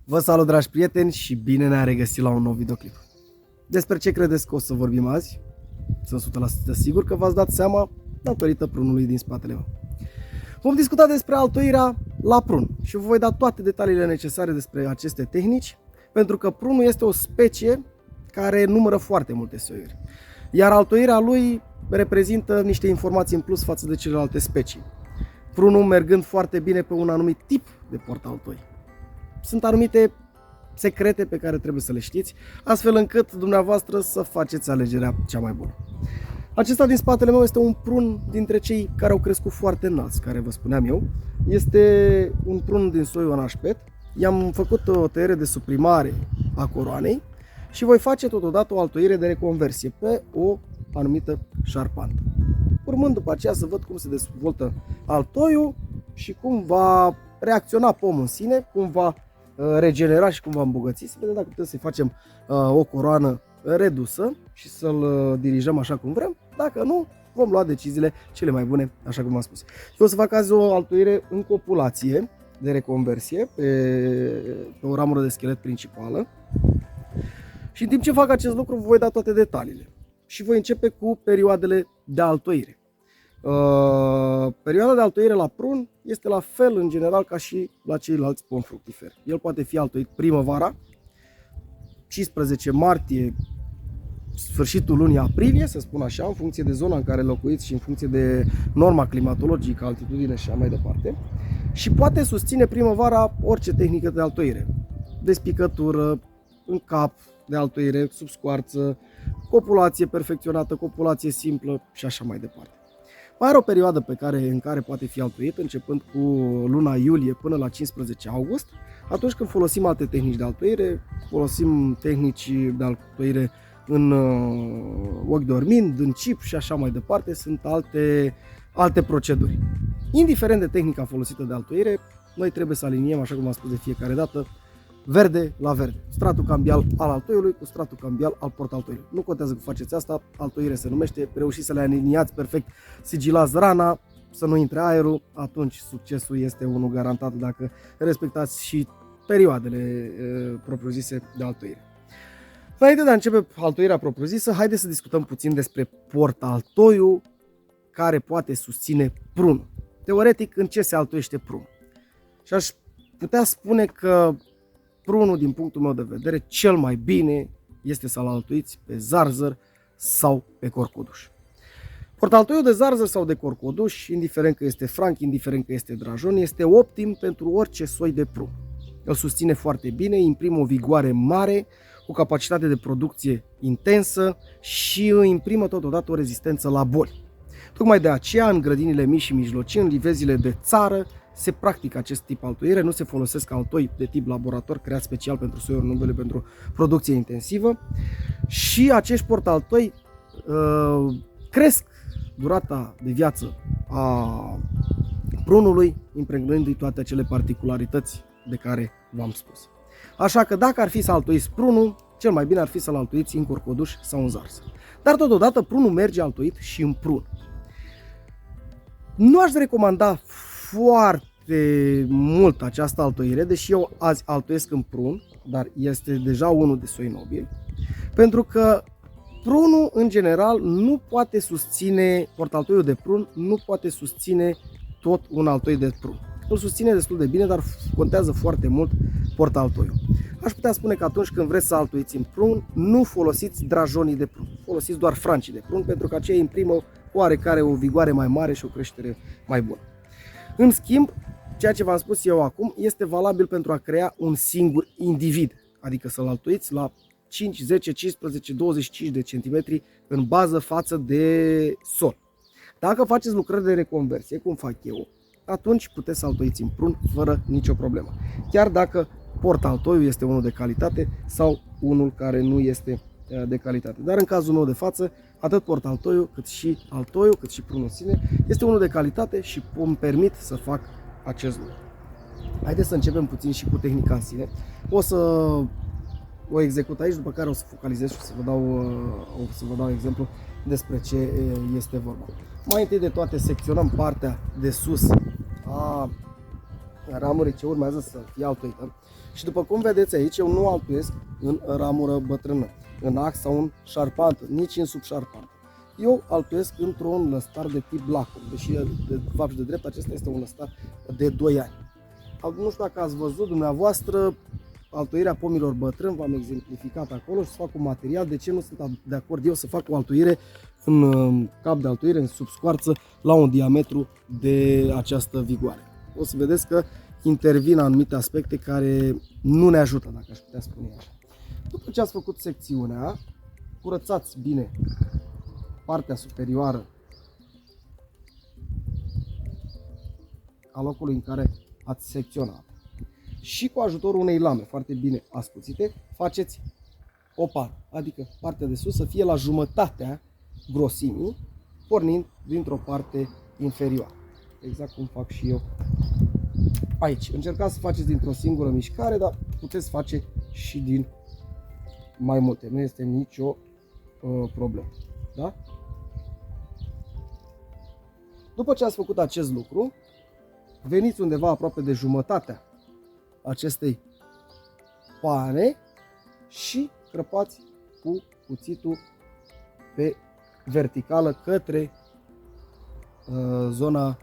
Vă salut, dragi prieteni, și bine ne-am regăsit la un nou videoclip. Despre ce credeți că o să vorbim azi? Sunt 100% sigur că v-ați dat seama datorită prunului din spatele meu. Vom discuta despre altoirea la prun și vă voi da toate detaliile necesare despre aceste tehnici, pentru că prunul este o specie care numără foarte multe soiuri, iar altoirea lui reprezintă niște informații în plus față de celelalte specii. Prunul mergând foarte bine pe un anumit tip de portaltoi. Sunt anumite secrete pe care trebuie să le știți, astfel încât dumneavoastră să faceți alegerea cea mai bună. Acesta din spatele meu este un prun dintre cei care au crescut foarte înalți, care vă spuneam eu. Este un prun din soiul Anașpet. I-am făcut o tăiere de suprimare a coroanei și voi face totodată o altoire de reconversie pe o anumită șarpantă. Urmând după aceea să văd cum se dezvoltă altoiul și cum va reacționa pomul în sine, cum va regenera și cum va îmbogăți, să vedem dacă putem să-i facem o coroană redusă și să-l dirijăm așa cum vrem. Dacă nu, vom lua deciziile cele mai bune, așa cum am spus. Și o să fac azi o altoire în copulație de reconversie pe o ramură de schelet principală. Și în timp ce fac acest lucru, vă voi da toate detaliile. Și voi începe cu perioadele de altoire. Perioada de altoire la prun este la fel în general ca și la ceilalți pomi fructiferi. El poate fi altoit primăvara, 15 martie, sfârșitul lunii aprilie, să spun așa, în funcție de zona în care locuiți și în funcție de norma climatologică, altitudine și așa mai departe. Și poate susține primăvara orice tehnică de altoire. Despicătură, în cap de altoire, sub scoarță, copulație perfecționată, copulație simplă și așa mai departe. Mai are o perioadă în care poate fi altoit, începând cu luna iulie până la 15 august, atunci când folosim alte tehnici de altoire, folosim tehnici de altoire în ochi dormind, în cip și așa mai departe, sunt alte proceduri. Indiferent de tehnica folosită de altoire, noi trebuie să aliniem, așa cum am spus de fiecare dată, verde la verde. Stratul cambial al altoiului cu stratul cambial al portaltoiului. Nu contează că faceți asta, altoire se numește, reușiți să le aliniați perfect, sigilați rana, să nu intre aerul, atunci succesul este unul garantat dacă respectați și perioadele propriu-zise de altoire. Înainte de a începe altoirea propriu-zisă, haideți să discutăm puțin despre portaltoiul care poate susține prunul. Teoretic, în ce se altoiește prunul? Și aș putea spune că prunul, din punctul meu de vedere, cel mai bine este să-l altoiți pe zarzăr sau pe corcoduș. Portaltoiul de zarzăr sau de corcoduș, indiferent că este franc, indiferent că este drajon, este optim pentru orice soi de prun. Îl susține foarte bine, imprimă o vigoare mare, o capacitate de producție intensă și îi imprimă totodată o rezistență la boli. Tocmai de aceea, în grădinile mici și mijlocii, în livezile de țară, se practică acest tip altoire, nu se folosesc altoi de tip laborator creat special pentru soiuri nobile pentru producție intensivă și acești portaltoi cresc durata de viață a prunului, impregnându-i toate acele particularități de care v-am spus. Așa că dacă ar fi să altoiți prunul, cel mai bine ar fi să-l altoiți în corcoduș sau în zarzăr. Dar totodată prunul merge altoit și în prun. Nu aș recomanda foarte mult această altoire, deși eu azi altoiesc în prun, dar este deja unul de soi nobil, pentru că prunul în general nu poate susține, portaltoiul de prun nu poate susține tot un altoi de prun. Îl susține destul de bine, dar contează foarte mult portaltoiul. Aș putea spune că atunci când vreți să altoiți în prun, nu folosiți drajonii de prun, folosiți doar francii de prun, pentru că aceia imprimă oarecare o vigoare mai mare și o creștere mai bună. În schimb, ceea ce v-am spus eu acum este valabil pentru a crea un singur individ, adică să-l altoiți la 5, 10, 15, 25 de centimetri în bază față de sol. Dacă faceți lucrări de reconversie, cum fac eu, atunci puteți să altoiți în prun fără nicio problemă. Chiar dacă portaltoiul este unul de calitate sau unul care nu este de calitate. Dar în cazul meu de față, atât portaltoiul cât și altoiul, cât și prunul în sine, este unul de calitate și îmi permit să fac acest lucru. Haideți să începem puțin și cu tehnica în sine. O să o execut aici, după care o să focalizez și o să vă dau exemplu despre ce este vorba. Mai întâi de toate secționăm partea de sus a ramură ce urmează să fie altoită. Și după cum vedeți aici, eu nu altuiesc în ramură bătrână, în ax sau în șarpantă, nici în subșarpantă. Eu altuiesc într-un lăstar de tip lacul, deși de fapt și de drept acesta este un lăstar de 2 ani. Nu știu dacă ați văzut dumneavoastră altoirea pomilor bătrâni, v-am exemplificat acolo și să fac un material. De ce nu sunt de acord eu să fac o altoire în cap de altoire, în subscoarță, la un diametru de această vigoare? O să vedeți că intervin anumite aspecte care nu ne ajută, dacă aș putea spune așa. După ce ați făcut secțiunea, curățați bine partea superioară a locului în care ați secționat și cu ajutorul unei lame foarte bine ascuțite faceți o pară, adică partea de sus să fie la jumătatea grosimii, pornind dintr-o parte inferioară. Exact cum fac și eu aici. Încercați să faceți dintr-o singură mișcare, dar puteți face și din mai multe. Nu este nicio problemă. Da? După ce ați făcut acest lucru, veniți undeva aproape de jumătatea acestei pane și crăpați cu cuțitul pe verticală către zona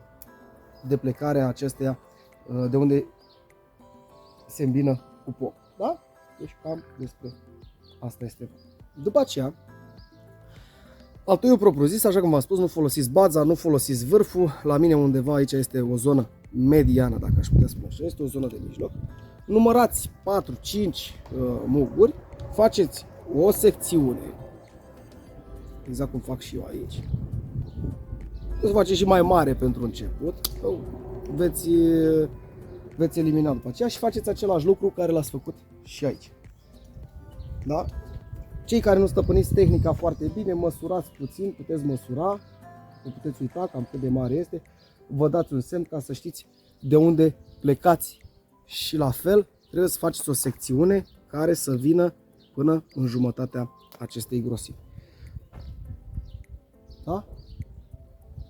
de plecare a acesteia, de unde se îmbină cu pom. Da? Deci cam despre asta este. După aceea, altoiul propriu-zis, așa cum v-am spus, nu folosiți baza, nu folosiți vârful. La mine undeva aici este o zonă mediană, dacă aș putea spune așa, este o zonă de mijloc. Numărați 4-5 muguri, faceți o secțiune, exact cum fac și eu aici. O să faceți și mai mare pentru început, veți elimina după aceea și faceți același lucru care l-ați făcut și aici. Da? Cei care nu stăpâniți tehnica foarte bine, măsurați puțin, puteți măsura, vă puteți uita cam cât de mare este, vă dați un semn ca să știți de unde plecați și la fel trebuie să faceți o secțiune care să vină până în jumătatea acestei grosimi. Da?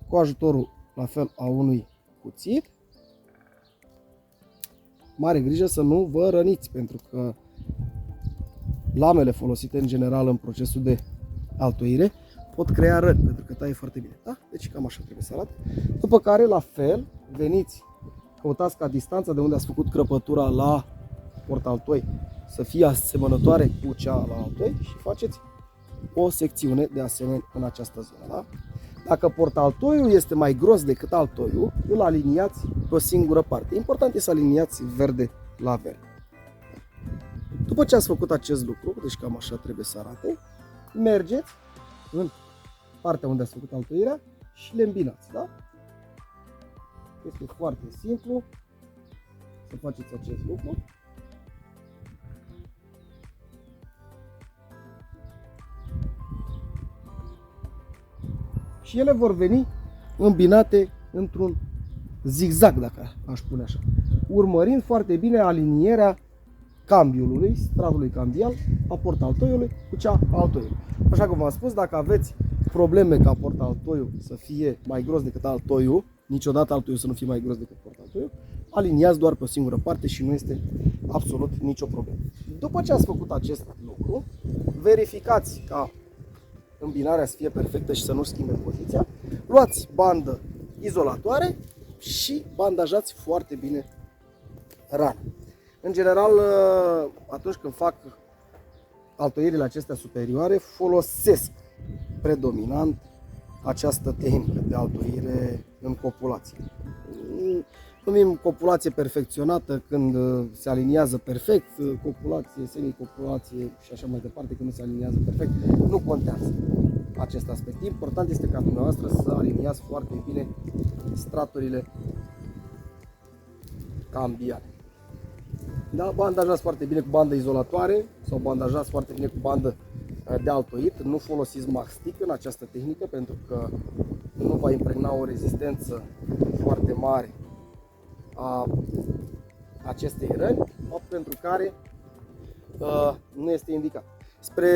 Cu ajutorul la fel a unui cuțit, mare grijă să nu vă răniți, pentru că lamele folosite în general în procesul de altoire pot crea răni, pentru că taie foarte bine. Da? Deci cam așa trebuie să arate. După care, la fel, veniți, căutați ca distanța de unde ați făcut crăpătura la portaltoi să fie asemănătoare cu cea la altoi și faceți o secțiune de asemenea în această zonă. Da? Dacă portaltoiul este mai gros decât altoiul, îl aliniați pe o singură parte. Important este să aliniați verde la verde. După ce ați făcut acest lucru, deci cam așa trebuie să arate, mergeți în partea unde ați făcut altoirea și le îmbinați. Da? Este foarte simplu să faceți acest lucru. Și ele vor veni îmbinate într-un zigzag, dacă aș spune așa, urmărind foarte bine alinierea cambiului, stradului cambial a portaltoiului cu cea a altoiului. Așa cum v-am spus, dacă aveți probleme ca portaltoiul să fie mai gros decât altoiul, niciodată altoiul să nu fie mai gros decât portaltoiul, aliniați doar pe o singură parte și nu este absolut nicio problemă. După ce ați făcut acest lucru, verificați ca îmbinarea să fie perfectă și să nu schimbe poziția, luați bandă izolatoare și bandajați foarte bine rana. În general, atunci când fac altoirile acestea superioare, folosesc predominant această tehnică de altoire în copulație. Numim copulație perfecționată când se aliniază perfect, copulație, semicopulație și așa mai departe când nu se aliniază perfect. Nu contează acest aspect. Important este ca dumneavoastră să aliniați foarte bine straturile cambiale. Da? Bandajați foarte bine cu bandă izolatoare sau bandajați foarte bine cu bandă de altoit. Nu folosiți mastic în această tehnică pentru că nu va impregna o rezistență foarte mare a acestei răni, pentru care nu este indicat. Spre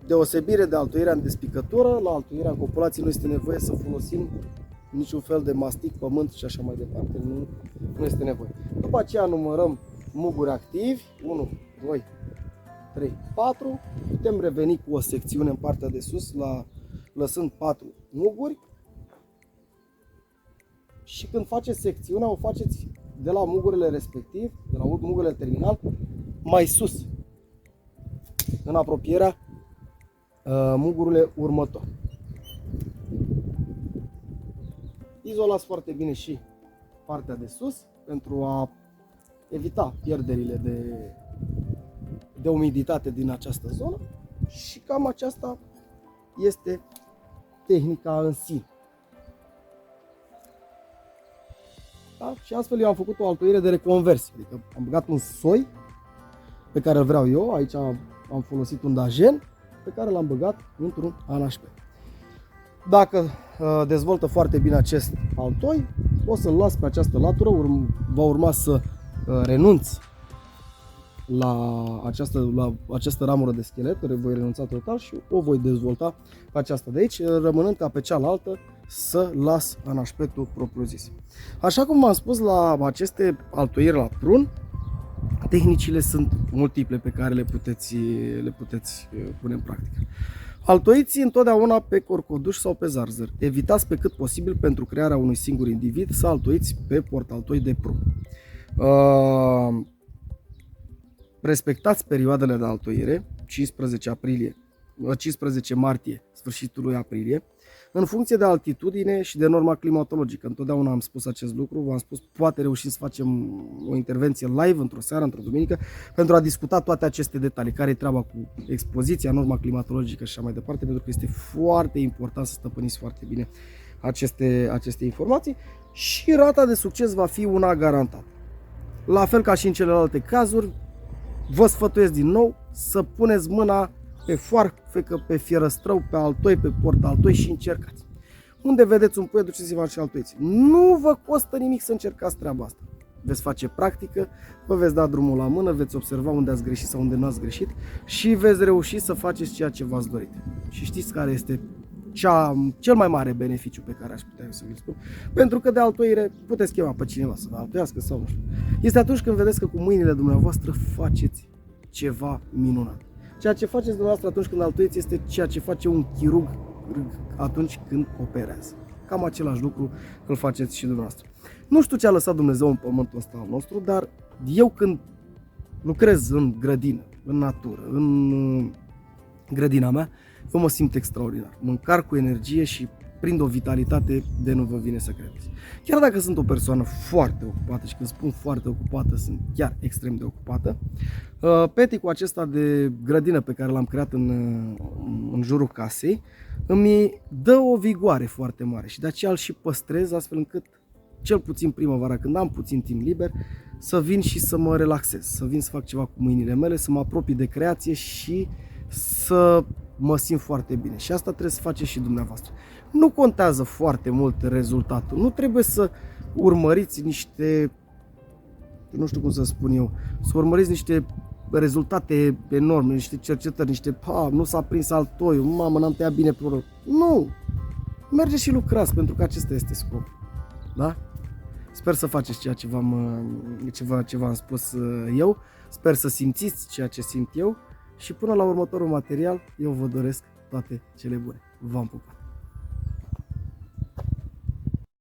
deosebire de altoirea în despicătură, la altoirea în copulație nu este nevoie să folosim niciun fel de mastic, pământ și așa mai departe, nu este nevoie. După aceea numărăm muguri activi, 1, 2, 3, 4, putem reveni cu o secțiune în partea de sus, lăsând 4 muguri și când faceți secțiunea, o faceți de la mugurile respectiv, de la mugurile terminal, mai sus, în apropierea mugurile următor. Izolați foarte bine și partea de sus pentru a evita pierderile de umiditate din această zonă și cam aceasta este tehnica în sine. Da? Și astfel eu am făcut o altoire de reconversie, adică am băgat un soi pe care îl vreau eu, aici am folosit un dajen pe care l-am băgat într-un anașpe. Dacă dezvoltă foarte bine acest altoi, o să-l las pe această latură, va urma să renunț la această ramură de schelet, voi renunța total și o voi dezvolta pe aceasta de aici, rămânând ca pe cealaltă să las anașpetul propriu-zis. Așa cum v-am spus, la aceste altoieri la prun, tehnicile sunt multiple pe care le puteți pune în practică. Altoiți întotdeauna pe corcoduș sau pe zarzăr. Evitați pe cât posibil pentru crearea unui singur individ să altoiți pe portaltoi de prun. Respectați perioadele de altoire, 15 martie, sfârșitul lui aprilie, în funcție de altitudine și de norma climatologică. Întotdeauna am spus acest lucru, v-am spus, poate reușim să facem o intervenție live într-o seară, într-o duminică, pentru a discuta toate aceste detalii, care e treaba cu expoziția, norma climatologică și așa mai departe, pentru că este foarte important să stăpâniți foarte bine aceste informații și rata de succes va fi una garantată. La fel ca și în celelalte cazuri, vă sfătuiesc din nou să puneți mâna pe foarfecă, pe fierăstrău, pe altoi, pe portaltoi și încercați. Unde vedeți un puiet, duceți-vă și altoiți. Nu vă costă nimic să încercați treaba asta. Veți face practică, vă veți da drumul la mână, veți observa unde ați greșit sau unde nu ați greșit și veți reuși să faceți ceea ce v-ați dorit. Și știți care este cel mai mare beneficiu pe care aș putea să vi-l spun? Pentru că de altoire puteți chema pe cineva să vă altoiască sau nu știu. Este atunci când vedeți că cu mâinile dumneavoastră faceți ceva minunat. Ceea ce faceți dumneavoastră atunci când altoiți este ceea ce face un chirurg atunci când operează. Cam același lucru îl faceți și dumneavoastră. Nu știu ce a lăsat Dumnezeu în pământul ăsta al nostru, dar eu când lucrez în grădină, în natură, în grădina mea, eu mă simt extraordinar. Mă încarc cu energie și prind o vitalitate de nu vă vine să credeți. Chiar dacă sunt o persoană foarte ocupată și când spun foarte ocupată, sunt chiar extrem de ocupată, peticul acesta de grădină pe care l-am creat în jurul casei îmi dă o vigoare foarte mare și de aceea îl și păstrez astfel încât, cel puțin primăvara, când am puțin timp liber, să vin și să mă relaxez, să vin să fac ceva cu mâinile mele, să mă apropii de creație și să mă simt foarte bine. Și asta trebuie să faceți și dumneavoastră. Nu contează foarte mult rezultatul. Nu trebuie să urmăriți niște, nu știu cum să spun eu, să urmăriți niște rezultate enorme, niște cercetări, niște, nu s-a prins altoiul, mamă, n-am tăiat bine pe urmă. Nu! Mergeți și lucrați, pentru că acesta este scopul. Da? Sper să faceți ceea ce v-am spus eu. Sper să simțiți ceea ce simt eu. Și până la următorul material, eu vă doresc toate cele bune. V-am pupat!